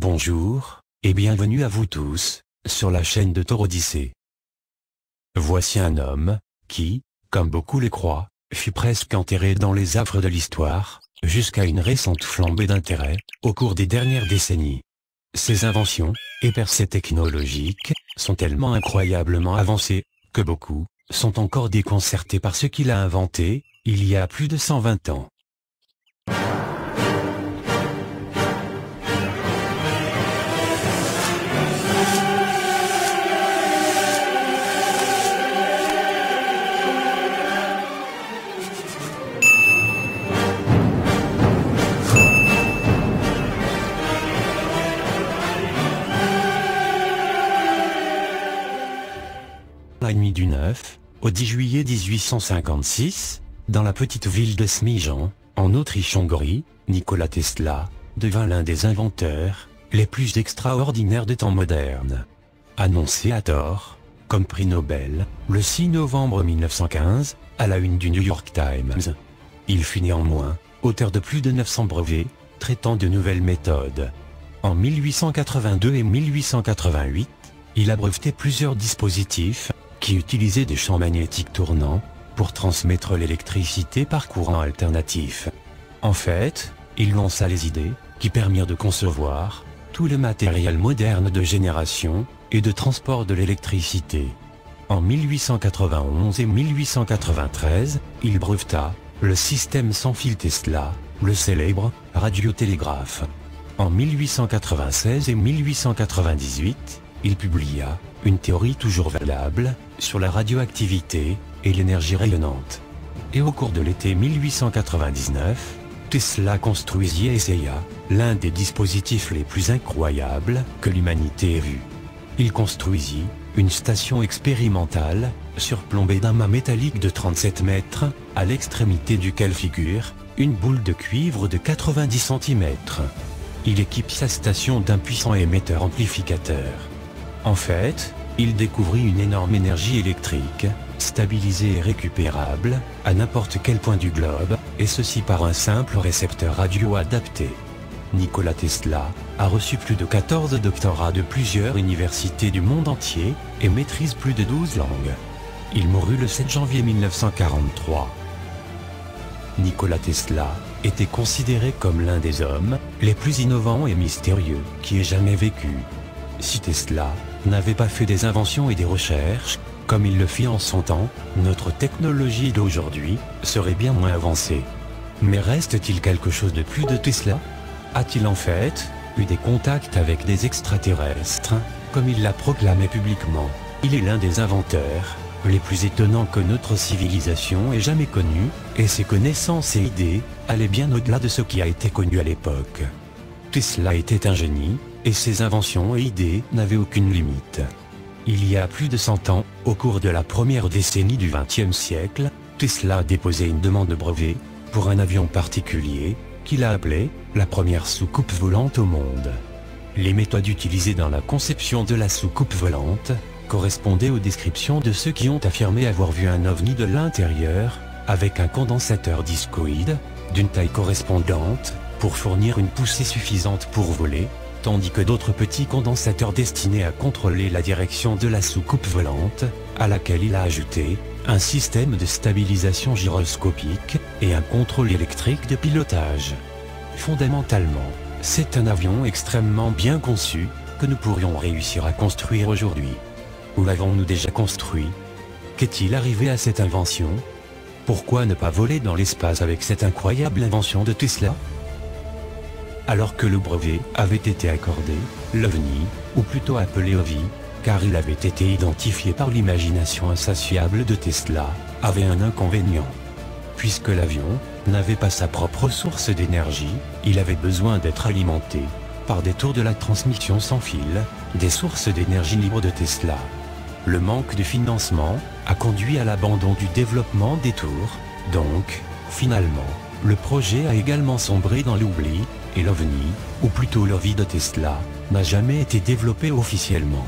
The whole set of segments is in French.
Bonjour, et bienvenue à vous tous, sur la chaîne de Thor Odyssée. Voici un homme, qui, comme beaucoup le croient, fut presque enterré dans les affres de l'histoire, jusqu'à une récente flambée d'intérêt, au cours des dernières décennies. Ses inventions, et percées technologiques, sont tellement incroyablement avancées, que beaucoup, sont encore déconcertés par ce qu'il a inventé, il y a plus de 120 ans. La nuit du 9 au 10 juillet 1856, dans la petite ville de Smijan, en Autriche-Hongrie, Nikola Tesla devint l'un des inventeurs les plus extraordinaires des temps modernes. Annoncé à tort comme prix Nobel, le 6 novembre 1915, à la une du New York Times. Il fut néanmoins auteur de plus de 900 brevets, traitant de nouvelles méthodes. En 1882 et 1888, il a breveté plusieurs dispositifs qui utilisaient des champs magnétiques tournants pour transmettre l'électricité par courant alternatif. En fait, il lança les idées qui permirent de concevoir tout le matériel moderne de génération et de transport de l'électricité. En 1891 et 1893, il breveta le système sans fil Tesla, le célèbre radiotélégraphe. En 1896 et 1898, il publia une théorie toujours valable sur la radioactivité et l'énergie rayonnante. Et au cours de l'été 1899, Tesla construisit et essaya l'un des dispositifs les plus incroyables que l'humanité ait vu. Il construisit une station expérimentale surplombée d'un mât métallique de 37 mètres, à l'extrémité duquel figure une boule de cuivre de 90 cm. Il équipe sa station d'un puissant émetteur amplificateur. En fait, il découvrit une énorme énergie électrique, stabilisée et récupérable, à n'importe quel point du globe, et ceci par un simple récepteur radio adapté. Nikola Tesla a reçu plus de 14 doctorats de plusieurs universités du monde entier, et maîtrise plus de 12 langues. Il mourut le 7 janvier 1943. Nikola Tesla était considéré comme l'un des hommes les plus innovants et mystérieux qui ait jamais vécu. Si Tesla n'avait pas fait des inventions et des recherches, comme il le fit en son temps, notre technologie d'aujourd'hui serait bien moins avancée. Mais reste-t-il quelque chose de plus de Tesla? A-t-il en fait eu des contacts avec des extraterrestres, comme il l'a proclamé publiquement? Il est l'un des inventeurs les plus étonnants que notre civilisation ait jamais connus, et ses connaissances et idées allaient bien au-delà de ce qui a été connu à l'époque. Tesla était un génie, et ses inventions et idées n'avaient aucune limite. Il y a plus de 100 ans, au cours de la première décennie du XXe siècle, Tesla a déposé une demande de brevet pour un avion particulier, qu'il a appelé la première soucoupe volante au monde. Les méthodes utilisées dans la conception de la soucoupe volante correspondaient aux descriptions de ceux qui ont affirmé avoir vu un ovni de l'intérieur, avec un condensateur discoïde, d'une taille correspondante, pour fournir une poussée suffisante pour voler, tandis que d'autres petits condensateurs destinés à contrôler la direction de la soucoupe volante, à laquelle il a ajouté un système de stabilisation gyroscopique et un contrôle électrique de pilotage. Fondamentalement, c'est un avion extrêmement bien conçu que nous pourrions réussir à construire aujourd'hui. Où l'avons-nous déjà construit? Qu'est-il arrivé à cette invention? Pourquoi ne pas voler dans l'espace avec cette incroyable invention de Tesla? Alors que le brevet avait été accordé, l'OVNI, ou plutôt appelé OVI, car il avait été identifié par l'imagination insatiable de Tesla, avait un inconvénient. Puisque l'avion n'avait pas sa propre source d'énergie, il avait besoin d'être alimenté par des tours de la transmission sans fil, des sources d'énergie libres de Tesla. Le manque de financement a conduit à l'abandon du développement des tours, donc, finalement, le projet a également sombré dans l'oubli, et l'OVNI, ou plutôt l'OVI de Tesla, n'a jamais été développé officiellement.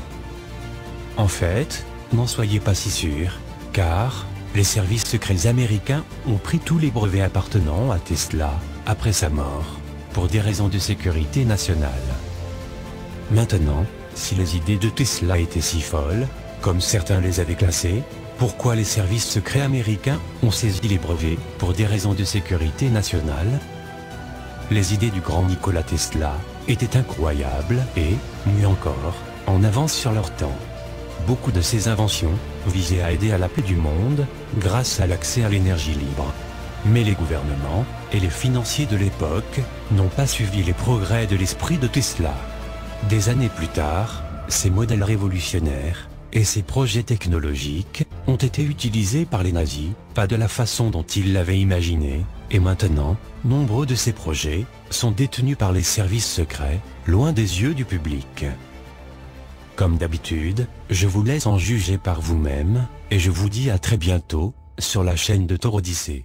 En fait, n'en soyez pas si sûr, car les services secrets américains ont pris tous les brevets appartenant à Tesla, après sa mort, pour des raisons de sécurité nationale. Maintenant, si les idées de Tesla étaient si folles, comme certains les avaient classées, pourquoi les services secrets américains ont saisi les brevets pour des raisons de sécurité nationale? Les idées du grand Nikola Tesla étaient incroyables et, mieux encore, en avance sur leur temps. Beaucoup de ces inventions visaient à aider à la paix du monde grâce à l'accès à l'énergie libre. Mais les gouvernements et les financiers de l'époque n'ont pas suivi les progrès de l'esprit de Tesla. Des années plus tard, ces modèles révolutionnaires et ces projets technologiques ont été utilisés par les nazis, pas de la façon dont ils l'avaient imaginé, et maintenant, nombreux de ces projets sont détenus par les services secrets, loin des yeux du public. Comme d'habitude, je vous laisse en juger par vous-même, et je vous dis à très bientôt, sur la chaîne de Thor Odyssey.